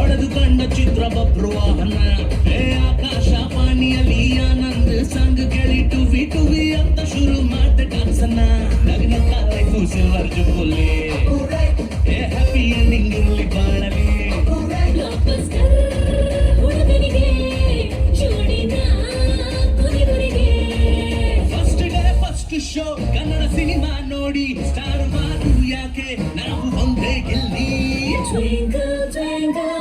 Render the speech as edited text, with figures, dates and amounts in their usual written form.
ಹೊಡೆದು ಕಂಡ ಚಿತ್ರ ಬಬ್ರು ವಾಹನ ಆಕಾಶ ಪಾಣಿಯಲ್ಲಿ ಆನಂದ್ ಸಂಗ್ ಕೇಳಿ ಟುವಿ ಟುವಿ ಅಂತ ಶುರು ಮಾಡ್ದೆ ಡಾನ್ಸನ್ನ ನಗ್ನಕ್ಕ ಲೈಫು ಸಿಲ್ವರ್ ಜುಬ್ಬುಲ್ಲಿ ಹ್ಯಾಪಿ ಎಂಡಿಂಗ್ ಇರ್ಲಿ ಬಾಳಲಿ first day first show Kannada cinema ನೋಡಿ ಸ್ಟಾರ್ ಮಾಡು ಯಾಕೆ ನಾವು ಒಂದೇ ಗೆಲ್ಲಿ Twinkle, twinkle